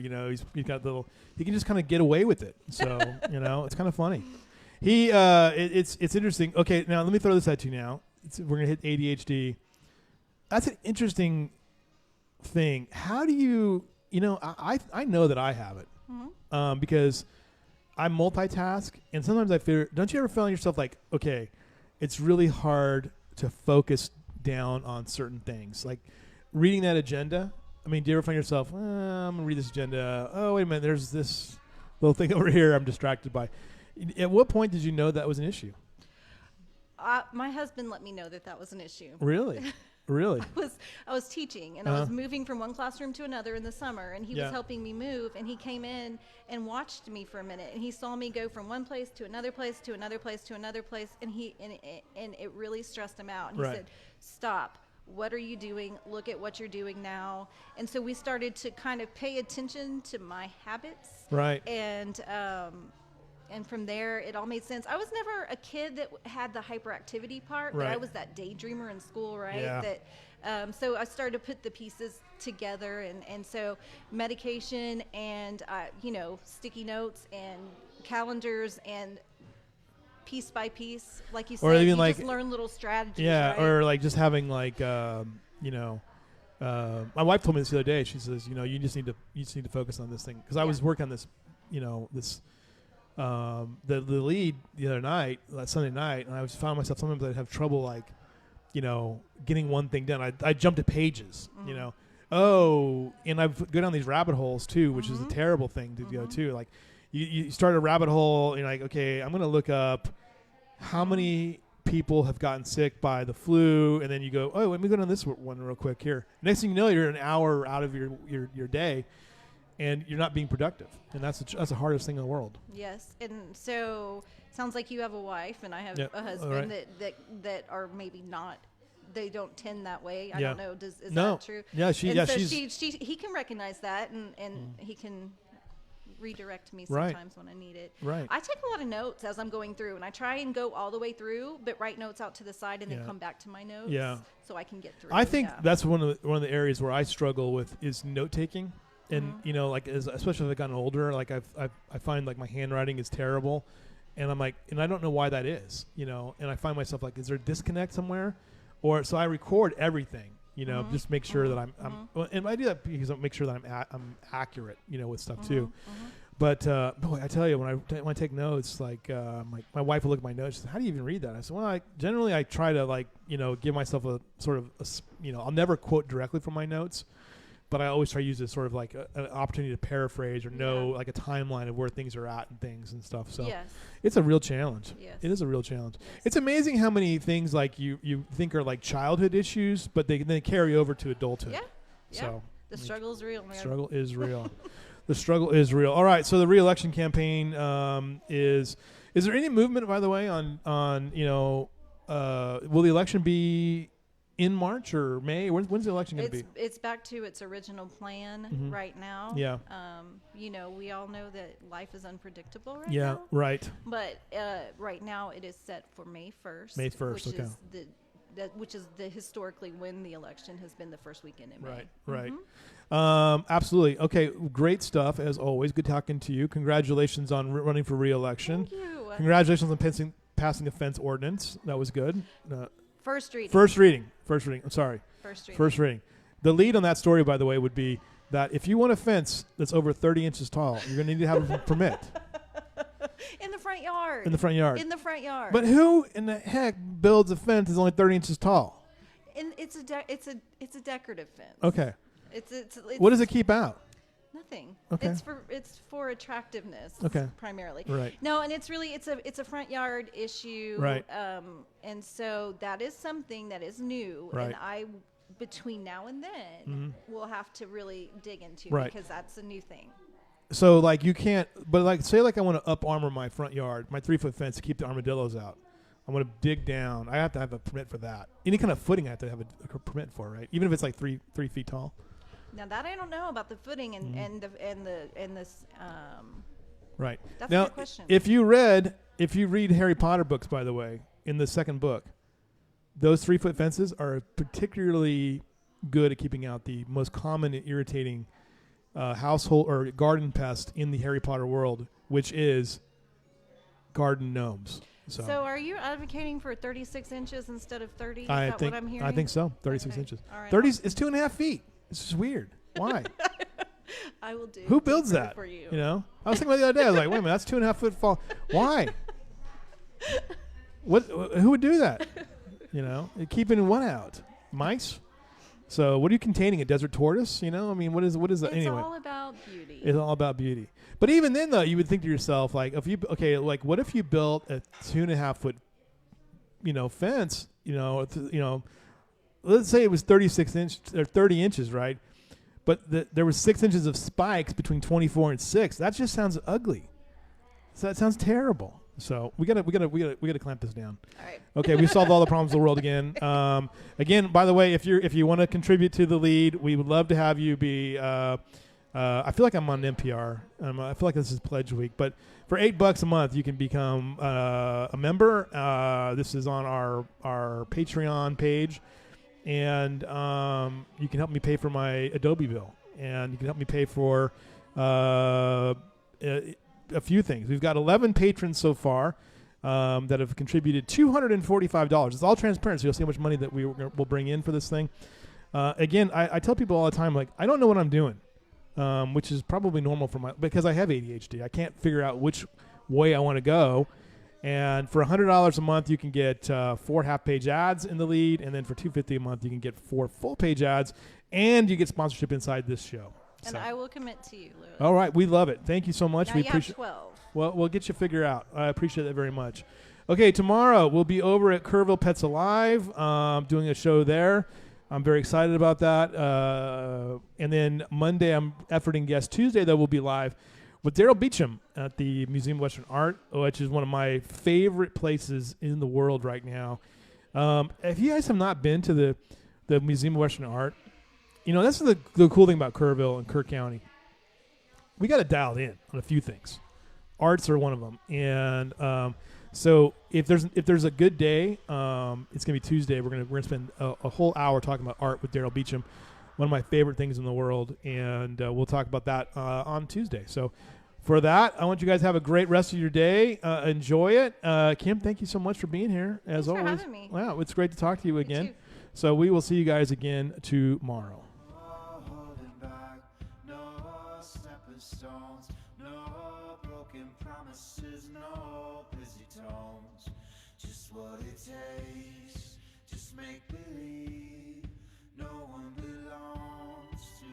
he's got he can just kind of get away with it. So it's kind of funny. It's interesting. Okay, now let me throw this at you. Now we're gonna hit ADHD. That's an interesting thing. How do you I know that I have it because I multitask, and sometimes I feel. Don't you ever feel yourself like, okay, it's really hard to focus down on certain things, like reading that agenda. I mean, do you ever find yourself, I'm going to read this agenda. Oh, wait a minute. There's this little thing over here I'm distracted by. At what point did you know that was an issue? My husband let me know that was an issue. Really? Really? I was teaching, and I was moving from one classroom to another in the summer, and he was helping me move, and he came in and watched me for a minute, and he saw me go from one place to another place to another place to another place, and it really stressed him out. And he said, "Stop. What are you doing? Look at what you're doing now." And so we started to kind of pay attention to my habits. Right. And from there, it all made sense. I was never a kid that had the hyperactivity part, but I was that daydreamer in school, right? Yeah. So I started to put the pieces together, and so medication and, sticky notes and calendars and piece by piece, like you said, or even just learn little strategies. Yeah, right? or like just having like, my wife told me this the other day. She says, you just need to focus on this thing. Because I was working on this, the lead the other night, Sunday night, and I found myself sometimes I'd have trouble like, getting one thing done. I jumped to pages, and I go down these rabbit holes too, which is a terrible thing to go to. Like, you start a rabbit hole, and you're like, okay, I'm going to look up how many people have gotten sick by the flu, and then you go, oh, let me go down this one real quick here. Next thing you know, you're an hour out of your day, and you're not being productive, and that's the hardest thing in the world. Yes, and so sounds like you have a wife, and I have a husband that are maybe not. They don't tend that way. I don't know. Is that true? Yeah, he can recognize that, and he can redirect me sometimes when I need it. Right. I take a lot of notes as I'm going through, and I try and go all the way through, but write notes out to the side and then come back to my notes. Yeah. So I can get through. I think that's one of the areas where I struggle with is note taking. And especially as I've gotten older, like I find like my handwriting is terrible, and I'm like, and I don't know why that is, and I find myself like, is there a disconnect somewhere, or so I record everything, just make sure that I'm and I do that because I make sure that I'm accurate, with stuff too. But boy, I tell you, when I take notes, like my wife will look at my notes. She says, "How do you even read that?" I said, "Well, generally I try to like give myself a sort of I'll never quote directly from my notes." But I always try to use it sort of like an opportunity to paraphrase or know like a timeline of where things are at and things and stuff. So it's a real challenge. Yes. It is a real challenge. Yes. It's amazing how many things like you think are like childhood issues, but they carry over to adulthood. Yeah. So the struggle is real, man. The struggle is real. The struggle is real. All right. So the re-election campaign is there any movement, by the way, on will the election be in March or May? When's the election going to be? It's back to its original plan right now. Yeah. We all know that life is unpredictable right now. Yeah, right. But right now it is set for May 1st. May 1st, which is historically when the election has been the first weekend in May. Right. Absolutely. Okay, great stuff as always. Good talking to you. Congratulations on running for re-election. Thank you. Congratulations on passing the fence ordinance. That was good. First reading. I'm sorry. First reading. The lead on that story, by the way, would be that if you want a fence that's over 30 inches tall, you're going to need to have a permit. In the front yard. In the front yard. But who in the heck builds a fence that's only 30 inches tall? And it's a decorative fence. Okay. It's what does it keep out? Nothing. Okay. It's for attractiveness. Okay. Primarily. Right. No, and it's a front yard issue. Right. And so that is something that is new. Right. And I, between now and then, will have to really dig into because that's a new thing. So like you can't, but like say like I want to up armor my front yard, my 3-foot fence to keep the armadillos out. I want to dig down. I have to have a permit for that. Any kind of footing I have to have a permit for, right? Even if it's like 3 feet tall. Now that I don't know about the footing and this. Right. That's now, a good question. If you read Harry Potter books, by the way, in the second book, those 3-foot fences are particularly good at keeping out the most common and irritating household or garden pest in the Harry Potter world, which is garden gnomes. So are you advocating for 36 inches instead of 30? Is I that think, what I'm hearing? I think so. 36 inches. All right. 30 is 2.5 feet. It's just weird. Why? I will do. Who builds that? For you. You know, I was thinking about it the other day. I was like, wait a minute, that's 2.5 foot fall. Why? Who would do that? You know, keeping what out? Mice? So what are you containing? A desert tortoise? You know, I mean, what is that? It's Anyway, all about beauty. it's all about beauty. But even then, though, you would think to yourself, like, what if you built a 2.5 foot, fence? Let's say it was 36 inches or 30 inches, right? But there was 6 inches of spikes between 24 and 6. That just sounds ugly. So that sounds terrible. So we gotta clamp this down. All right. Okay, we've solved all the problems of the world again. Again, by the way, if you want to contribute to the lead, we would love to have you be. I feel like I'm on NPR. I feel like this is Pledge Week, but for $8 a month, you can become a member. This is on our Patreon page, and you can help me pay for my Adobe bill, and you can help me pay for a few things. We've got 11 patrons so far that have contributed $245. It's all transparent, so you'll see how much money that we'll bring in for this thing. Again, I tell people all the time, like, I don't know what I'm doing, which is probably normal because I have ADHD. I can't figure out which way I want to go. And for $100 a month, you can get 4 half-page ads in the lead, and then for $250 a month, you can get 4 full-page ads, and you get sponsorship inside this show. And I will commit to you, Louis. All right, we love it. Thank you so much. Now We you appreciate. have 12. Well, we'll get you figured out. I appreciate that very much. Okay, tomorrow we'll be over at Kerrville Pets Alive, doing a show there. I'm very excited about that. And then Monday, I'm efforting guest. Tuesday, though, we'll be live with Daryl Beecham at the Museum of Western Art, which is one of my favorite places in the world right now. If you guys have not been to the Museum of Western Art, that's the cool thing about Kerrville and Kerr County. We got it dialed in on a few things. Arts are one of them, and so if there's a good day, it's gonna be Tuesday. We're gonna spend a whole hour talking about art with Daryl Beecham, one of my favorite things in the world, and we'll talk about that on Tuesday. So for that, I want you guys to have a great rest of your day. Enjoy it. Kim, thank you so much for being here as always. Thanks for having me. Wow, it's great to talk to you again. too. So we will see you guys again tomorrow. Stones, no broken promises, no busy tones. Just what it takes, just make believe. No one belongs to